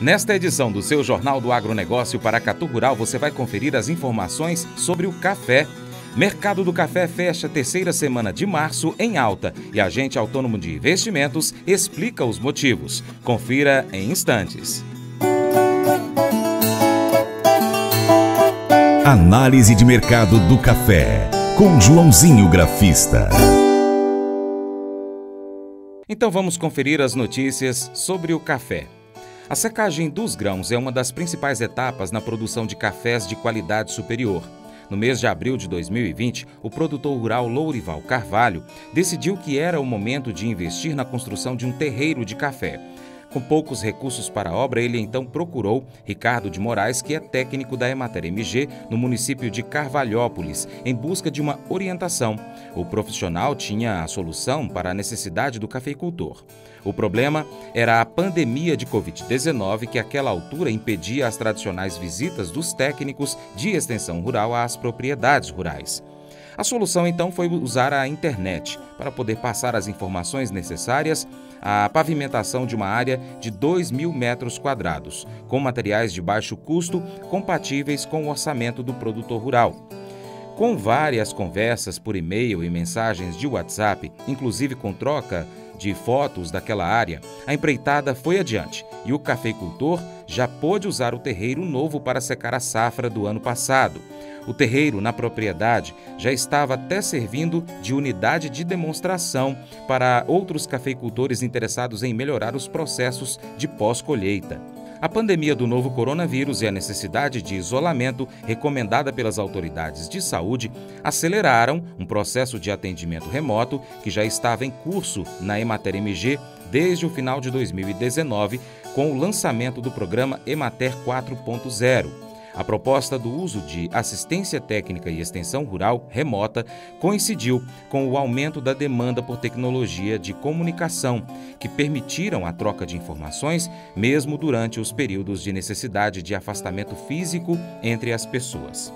Nesta edição do seu Jornal do Agronegócio Paracatu Rural, você vai conferir as informações sobre o café. Mercado do café fecha a terceira semana de março em alta e agente autônomo de investimentos explica os motivos. Confira em instantes. Análise de mercado do café, com Joãozinho Grafista. Então vamos conferir as notícias sobre o café. A secagem dos grãos é uma das principais etapas na produção de cafés de qualidade superior. No mês de abril de 2020, o produtor rural Lourival Carvalho decidiu que era o momento de investir na construção de um terreiro de café. Com poucos recursos para a obra, ele então procurou Ricardo de Moraes, que é técnico da Emater MG no município de Carvalhópolis, em busca de uma orientação. O profissional tinha a solução para a necessidade do cafeicultor. O problema era a pandemia de Covid-19, que àquela altura impedia as tradicionais visitas dos técnicos de extensão rural às propriedades rurais. A solução então foi usar a internet para poder passar as informações necessárias à pavimentação de uma área de 2.000 metros quadrados, com materiais de baixo custo compatíveis com o orçamento do produtor rural. Com várias conversas por e-mail e mensagens de WhatsApp, inclusive com troca de fotos daquela área, a empreitada foi adiante e o cafeicultor já pôde usar o terreiro novo para secar a safra do ano passado. O terreiro, na propriedade, já estava até servindo de unidade de demonstração para outros cafeicultores interessados em melhorar os processos de pós-colheita. A pandemia do novo coronavírus e a necessidade de isolamento recomendada pelas autoridades de saúde aceleraram um processo de atendimento remoto que já estava em curso na Emater MG desde o final de 2019, com o lançamento do programa Emater 4.0. A proposta do uso de assistência técnica e extensão rural remota coincidiu com o aumento da demanda por tecnologia de comunicação, que permitiram a troca de informações mesmo durante os períodos de necessidade de afastamento físico entre as pessoas.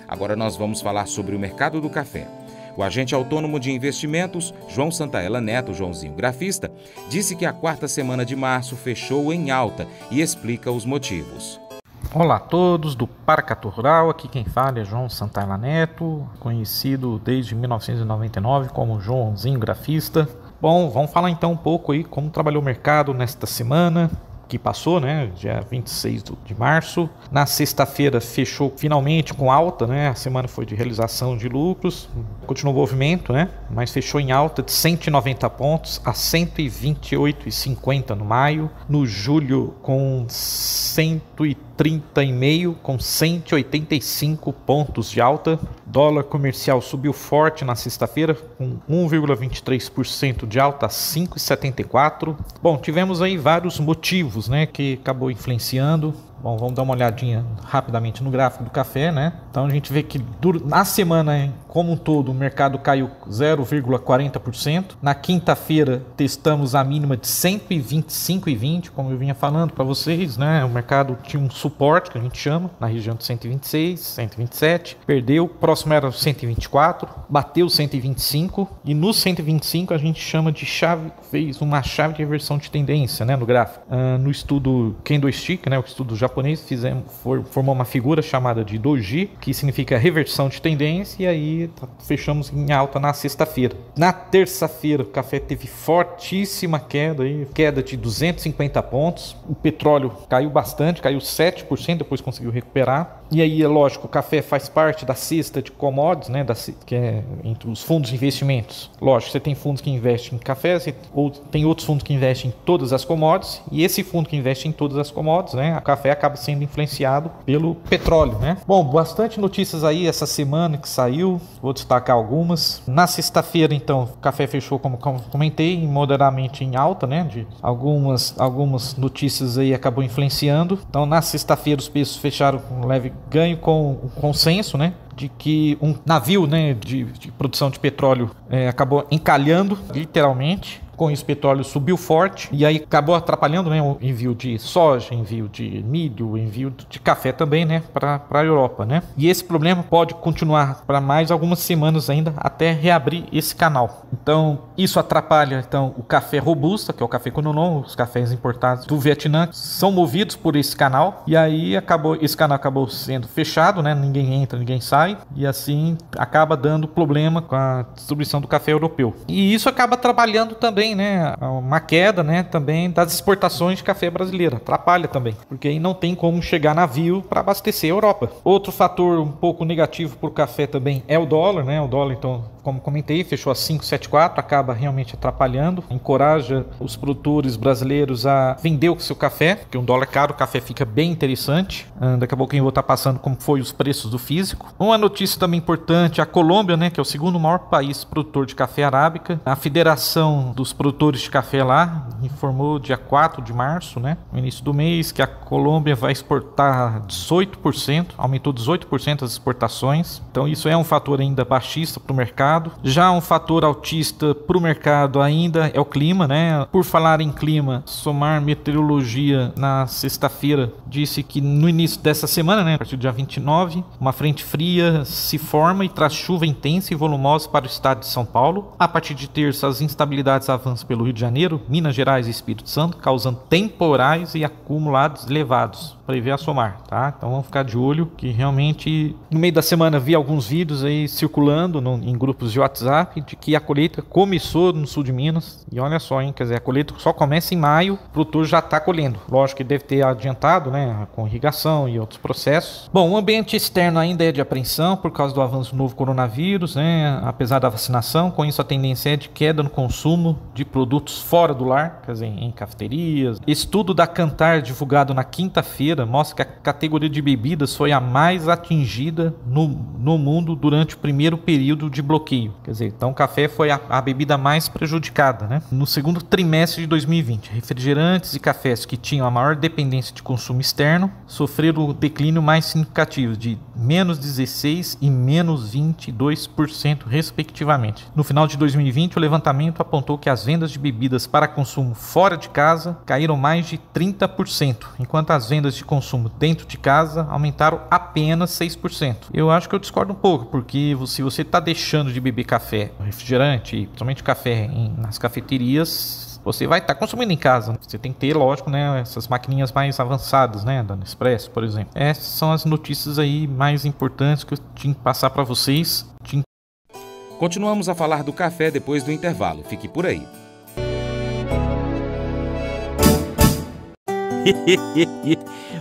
Agora nós vamos falar sobre o mercado do café. O agente autônomo de investimentos, João Santaella Neto, Joãozinho Grafista, disse que a quarta semana de março fechou em alta e explica os motivos. Olá a todos do Paracatu Rural, aqui quem fala é João Santaella Neto, conhecido desde 1999 como Joãozinho Grafista. Bom, vamos falar então um pouco aí como trabalhou o mercado nesta semana que passou, né, dia 26 de março. Na sexta-feira fechou finalmente com alta, né, a semana foi de realização de lucros, continuou o movimento, né, mas fechou em alta de 190 pontos a 128,50 no maio, no julho com 130,5 com 185 pontos de alta. Dólar comercial subiu forte na sexta-feira com 1,23% de alta a 5,74. Bom, tivemos aí vários motivos, né, que acabou influenciando. Bom, vamos dar uma olhadinha rapidamente no gráfico do café, né? Então a gente vê que na semana como um todo o mercado caiu 0,40%. Na quinta-feira testamos a mínima de 125,20, como eu vinha falando para vocês, né? O mercado tinha um suporte que a gente chama na região de 126, 127, perdeu, o próximo era 124, bateu 125 e no 125 a gente chama de chave, fez uma chave de reversão de tendência, né, no gráfico. No estudo Candlestick, né, o estudo japonês, formou uma figura chamada de doji, que significa reversão de tendência, e aí fechamos em alta na sexta-feira. Na terça-feira o café teve fortíssima queda, queda de 250 pontos, o petróleo caiu bastante, caiu 7%, depois conseguiu recuperar. E aí, é lógico, o café faz parte da cesta de commodities, né, que é entre os fundos de investimentos. Lógico, você tem fundos que investem em café, ou tem outros fundos que investem em todas as commodities, e esse fundo que investe em todas as commodities, né, o café acaba sendo influenciado pelo petróleo, né? Bom, bastante notícias aí essa semana que saiu, vou destacar algumas. Na sexta-feira, então, o café fechou, como comentei, moderadamente em alta, né, de algumas notícias aí acabou influenciando. Então, na sexta-feira os preços fecharam com um leve ganho com o consenso, né, de que um navio, né, de produção de petróleo acabou encalhando, literalmente. Com isso, o petróleo subiu forte e aí acabou atrapalhando, né, o envio de soja, envio de milho, envio de café também, né, para a Europa, né? E esse problema pode continuar para mais algumas semanas ainda até reabrir esse canal. Então, isso atrapalha o café robusta, que é o café Cononnon, os cafés importados do Vietnã, são movidos por esse canal e aí esse canal acabou sendo fechado, né? Ninguém entra, ninguém sai e assim acaba dando problema com a distribuição do café europeu. E isso acaba trabalhando também, né? Uma queda, né? Também das exportações de café brasileira. Atrapalha também, porque aí não tem como chegar navio para abastecer a Europa. Outro fator um pouco negativo para o café também é o dólar, né? O dólar, então, como comentei, fechou a 5,74, acaba realmente atrapalhando, encoraja os produtores brasileiros a vender o seu café, porque um dólar caro, o café fica bem interessante. Daqui a pouco eu vou estar passando como foi os preços do físico. Uma notícia também importante, a Colômbia, né, que é o segundo maior país produtor de café arábica. A Federação dos Produtores de Café lá informou dia 4 de março, né, no início do mês, que a Colômbia vai exportar 18%, aumentou 18% as exportações. Então isso é um fator ainda baixista para o mercado. Já um fator altista para o mercado ainda é o clima, né? Por falar em clima, Somar Meteorologia na sexta-feira disse que no início dessa semana, né, a partir do dia 29, uma frente fria se forma e traz chuva intensa e volumosa para o estado de São Paulo. A partir de terça, as instabilidades avançam pelo Rio de Janeiro, Minas Gerais e Espírito Santo, causando temporais e acumulados elevados. Prevê a Somar, tá? Então vamos ficar de olho que realmente no meio da semana vi alguns vídeos aí circulando em grupos de WhatsApp de que a colheita começou no sul de Minas e olha só, hein, quer dizer, a colheita só começa em maio, o produtor já está colhendo. Lógico que deve ter adiantado, né, com irrigação e outros processos. Bom, o ambiente externo ainda é de apreensão por causa do avanço do novo coronavírus, né, apesar da vacinação. Com isso a tendência é de queda no consumo de produtos fora do lar, quer dizer, em cafeterias. Estudo da Kantar divulgado na quinta-feira mostra que a categoria de bebidas foi a mais atingida no mundo durante o primeiro período de bloqueio. Quer dizer, então o café foi a bebida mais prejudicada, né? No segundo trimestre de 2020, refrigerantes e cafés que tinham a maior dependência de consumo externo sofreram o declínio mais significativo de menos 16% e menos 22% respectivamente. No final de 2020, o levantamento apontou que as vendas de bebidas para consumo fora de casa caíram mais de 30%, enquanto as vendas de consumo dentro de casa aumentaram apenas 6%. Eu acho que eu discordo um pouco, porque se você está deixando de beber café, refrigerante, principalmente café nas cafeterias, você vai estar consumindo em casa. Você tem que ter, lógico, né, essas maquininhas mais avançadas, né, da Nespresso, por exemplo. Essas são as notícias aí mais importantes que eu tinha que passar para vocês. Continuamos a falar do café depois do intervalo. Fique por aí.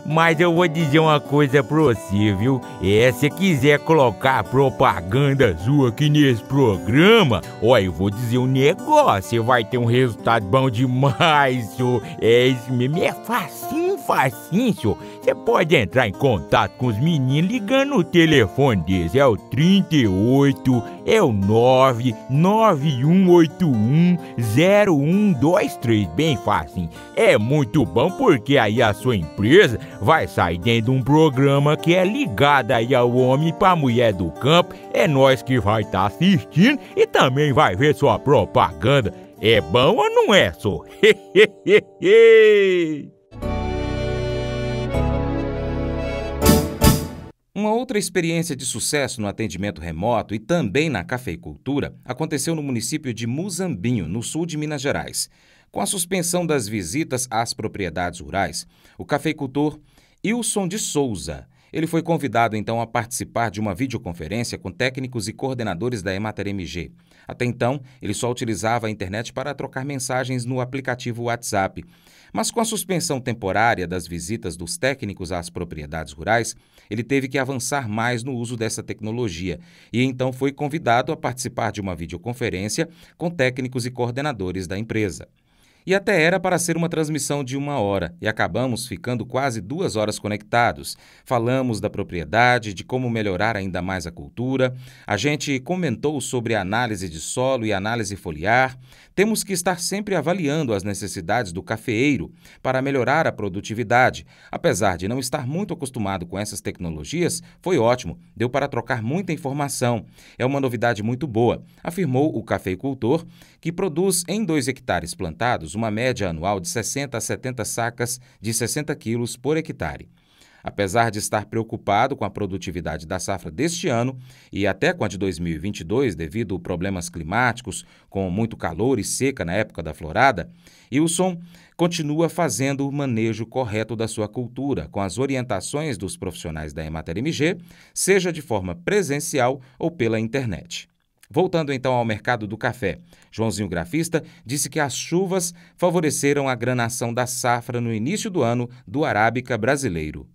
Mas eu vou dizer uma coisa pra você, viu? Se quiser colocar propaganda sua aqui nesse programa, eu vou dizer um negócio, você vai ter um resultado bom demais, senhor. Isso mesmo, é facinho, senhor. Você pode entrar em contato com os meninos ligando o telefone deles, é o 38, é o 991810123, bem facinho. É muito bom porque aí a sua empresa vai sair dentro de um programa que é ligado aí ao homem pra mulher do campo. É nós que vai estar assistindo e também vai ver sua propaganda. É bom ou não é, só? Uma outra experiência de sucesso no atendimento remoto e também na cafeicultura aconteceu no município de Muzambinho, no sul de Minas Gerais. Com a suspensão das visitas às propriedades rurais, o cafeicultor Wilson de Souza, ele foi convidado então a participar de uma videoconferência com técnicos e coordenadores da Emater MG. Até então, ele só utilizava a internet para trocar mensagens no aplicativo WhatsApp. Mas com a suspensão temporária das visitas dos técnicos às propriedades rurais, ele teve que avançar mais no uso dessa tecnologia e então foi convidado a participar de uma videoconferência com técnicos e coordenadores da empresa. E até era para ser uma transmissão de 1 hora, e acabamos ficando quase 2 horas conectados. Falamos da propriedade, de como melhorar ainda mais a cultura, a gente comentou sobre a análise de solo e análise foliar, Temos que estar sempre avaliando as necessidades do cafeeiro para melhorar a produtividade. Apesar de não estar muito acostumado com essas tecnologias, foi ótimo, deu para trocar muita informação. É uma novidade muito boa, afirmou o cafeicultor, que produz em 2 hectares plantados uma média anual de 60 a 70 sacas de 60 quilos por hectare. Apesar de estar preocupado com a produtividade da safra deste ano e até com a de 2022, devido a problemas climáticos, com muito calor e seca na época da florada, Wilson continua fazendo o manejo correto da sua cultura, com as orientações dos profissionais da Emater MG, seja de forma presencial ou pela internet. Voltando então ao mercado do café, Joãozinho Grafista disse que as chuvas favoreceram a granação da safra no início do ano do arábica brasileiro.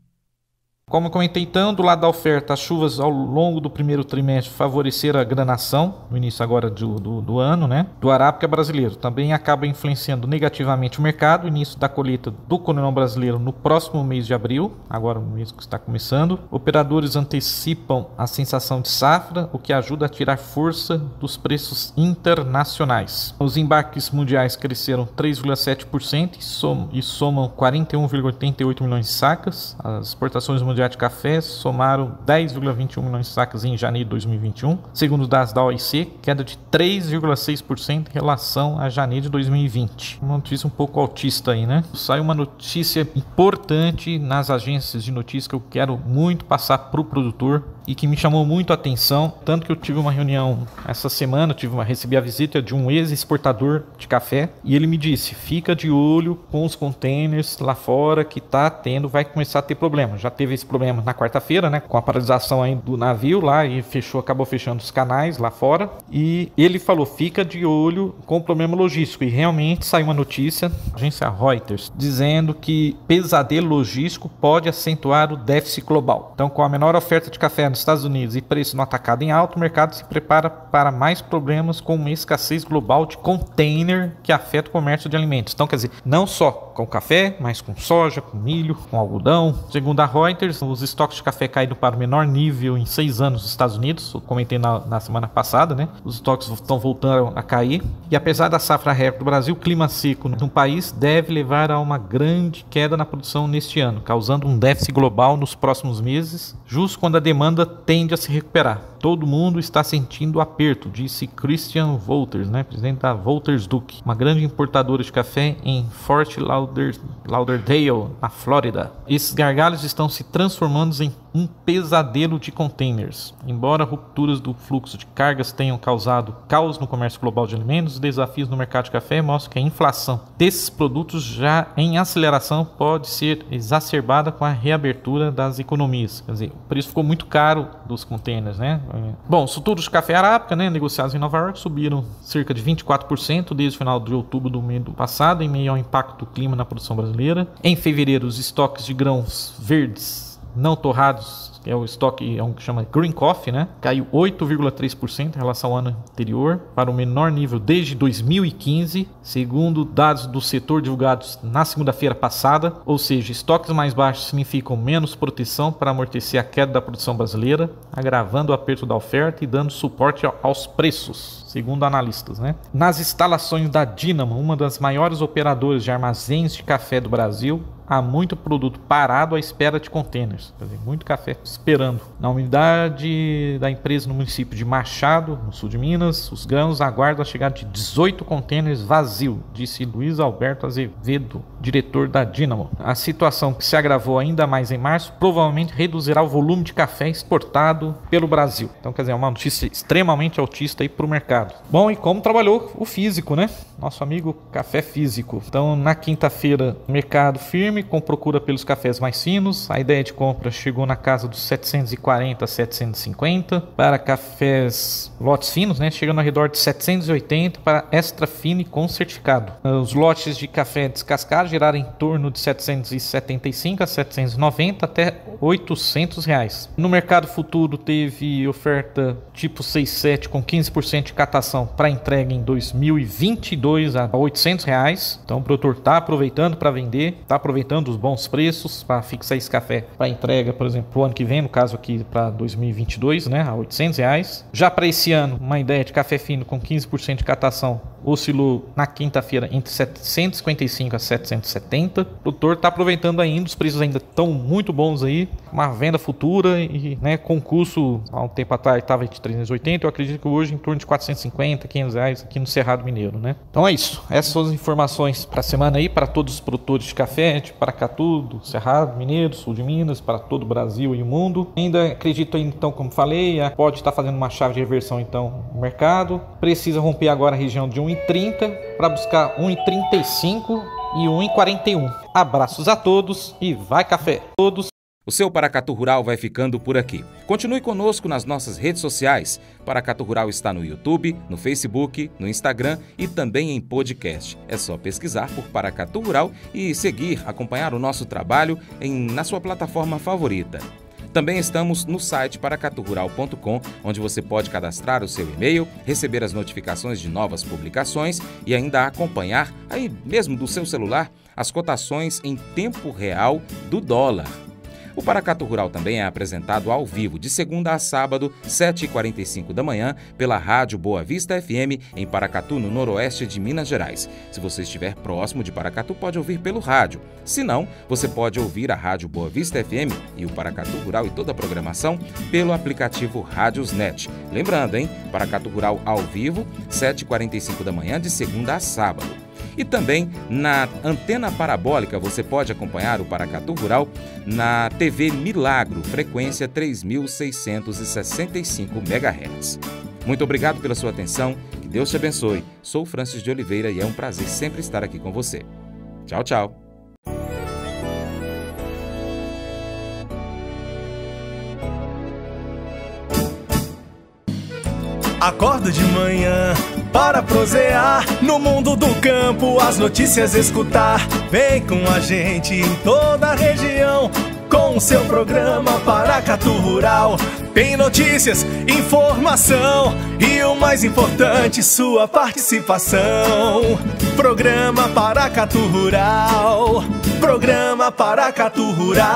Como eu comentei, tanto do lado da oferta, as chuvas ao longo do primeiro trimestre favoreceram a granação, no início agora do ano, né? Do arábica brasileiro. Também acaba influenciando negativamente o mercado, o início da colheita do conilon brasileiro no próximo mês de abril, agora no mês que está começando. Operadores antecipam a sensação de safra, o que ajuda a tirar força dos preços internacionais. Os embarques mundiais cresceram 3,7% e somam 41,88 milhões de sacas. As exportações mundiais de café somaram 10,21 milhões de sacas em janeiro de 2021, segundo os dados da OIC, queda de 3,6% em relação a janeiro de 2020. Uma notícia um pouco autista aí, né? Saiu uma notícia importante nas agências de notícias que eu quero muito passar para o produtor e que me chamou muito a atenção, tanto que eu tive uma reunião essa semana, recebi a visita de um ex-exportador de café e ele me disse, fica de olho com os containers lá fora que vai começar a ter problema. Já teve esse problema na quarta-feira, né, com a paralisação aí do navio lá e acabou fechando os canais lá fora. E ele falou, fica de olho com o problema logístico. E realmente saiu uma notícia, agência Reuters, dizendo que pesadelo logístico pode acentuar o déficit global. Então, com a menor oferta de café nos Estados Unidos e preço no atacado em alto, o mercado se prepara para mais problemas com uma escassez global de container que afeta o comércio de alimentos. Então, quer dizer, não só com café, mas com soja, com milho, com algodão. Segundo a Reuters, os estoques de café caíram para o menor nível em 6 anos nos Estados Unidos. Eu comentei na semana passada, né? Os estoques estão voltando a cair. E apesar da safra recorde do Brasil, o clima seco no país deve levar a uma grande queda na produção neste ano, causando um déficit global nos próximos meses, justo quando a demanda tende a se recuperar. Todo mundo está sentindo aperto, disse Christian Wolters, né, presidente da Wolters Duke, uma grande importadora de café em Fort Lauderdale, na Flórida. Esses gargalos estão se transformando em um pesadelo de containers. Embora rupturas do fluxo de cargas tenham causado caos no comércio global de alimentos, os desafios no mercado de café mostram que a inflação desses produtos já em aceleração pode ser exacerbada com a reabertura das economias. Quer dizer, o preço ficou muito caro dos containers, né? Bom, os futuros de café arábica, né, negociados em Nova York, subiram cerca de 24% desde o final de outubro do mês passado, em meio ao impacto do clima na produção brasileira. Em fevereiro, os estoques de grãos verdes não torrados, que é o estoque que chama Green Coffee, né, caiu 8,3% em relação ao ano anterior, para o menor nível desde 2015, segundo dados do setor divulgados na segunda-feira passada. Ou seja, estoques mais baixos significam menos proteção para amortecer a queda da produção brasileira, agravando o aperto da oferta e dando suporte aos preços, segundo analistas, né? Nas instalações da Dynamo, uma das maiores operadoras de armazéns de café do Brasil, há muito produto parado à espera de containers. Quer dizer, muito café esperando. Na unidade da empresa no município de Machado, no sul de Minas, os grãos aguardam a chegada de 18 containers vazios, disse Luiz Alberto Azevedo, diretor da Dynamo. A situação, que se agravou ainda mais em março, provavelmente reduzirá o volume de café exportado pelo Brasil. Então, quer dizer, é uma notícia extremamente autista aí para o mercado. Bom, e como trabalhou o físico, né? Nosso amigo Café Físico. Então, na quinta-feira, mercado firme, com procura pelos cafés mais finos. A ideia de compra chegou na casa dos 740 a 750. Para cafés lotes finos, né, chegando ao redor de 780 para extra fino e com certificado. Os lotes de café descascado geraram em torno de 775 a 790 até R$800. No mercado futuro teve oferta tipo 6,7 com 15% de catação para entrega em 2022 a R$800. Então o produtor está aproveitando para vender, está aproveitando os bons preços para fixar esse café para entrega, por exemplo, para o ano que vem, no caso aqui para 2022, né, a R$800. Já para esse ano, uma ideia de café fino com 15% de catação oscilou na quinta-feira entre 755 a 770. O produtor está aproveitando ainda, os preços ainda estão muito bons aí, uma venda futura e, né, concurso há um tempo atrás estava de 380, eu acredito que hoje em torno de 450, R$500 aqui no Cerrado Mineiro, né? Então é isso, essas são as informações para a semana aí, para todos os produtores de café, de Paracatu, do Cerrado Mineiro, sul de Minas, para todo o Brasil e o mundo. Ainda acredito aí, então, como falei, pode estar fazendo uma chave de reversão então no mercado, precisa romper agora a região de 1,30 para buscar 1,35 e 1,41. Abraços a todos e vai café! Todos. O seu Paracatu Rural vai ficando por aqui. Continue conosco nas nossas redes sociais. Paracatu Rural está no YouTube, no Facebook, no Instagram e também em podcast. É só pesquisar por Paracatu Rural e seguir, acompanhar o nosso trabalho na sua plataforma favorita. Também estamos no site paracaturural.com, onde você pode cadastrar o seu e-mail, receber as notificações de novas publicações e ainda acompanhar, aí mesmo do seu celular, as cotações em tempo real do dólar. O Paracatu Rural também é apresentado ao vivo de segunda a sábado, 7h45 da manhã, pela Rádio Boa Vista FM, em Paracatu, no noroeste de Minas Gerais. Se você estiver próximo de Paracatu, pode ouvir pelo rádio. Se não, você pode ouvir a Rádio Boa Vista FM e o Paracatu Rural e toda a programação pelo aplicativo Rádiosnet. Lembrando, Paracatu Rural ao vivo, 7h45 da manhã, de segunda a sábado. E também na antena parabólica você pode acompanhar o Paracatu Rural na TV Milagro, frequência 3.665 MHz. Muito obrigado pela sua atenção, que Deus te abençoe. Sou Francis de Oliveira e é um prazer sempre estar aqui com você. Tchau, tchau. Acordo de manhã para prosear no mundo do campo, as notícias escutar. Vem com a gente em toda a região com o seu programa Paracatu Rural. Tem notícias, informação e o mais importante, sua participação. Programa Paracatu Rural. Programa Paracatu Rural.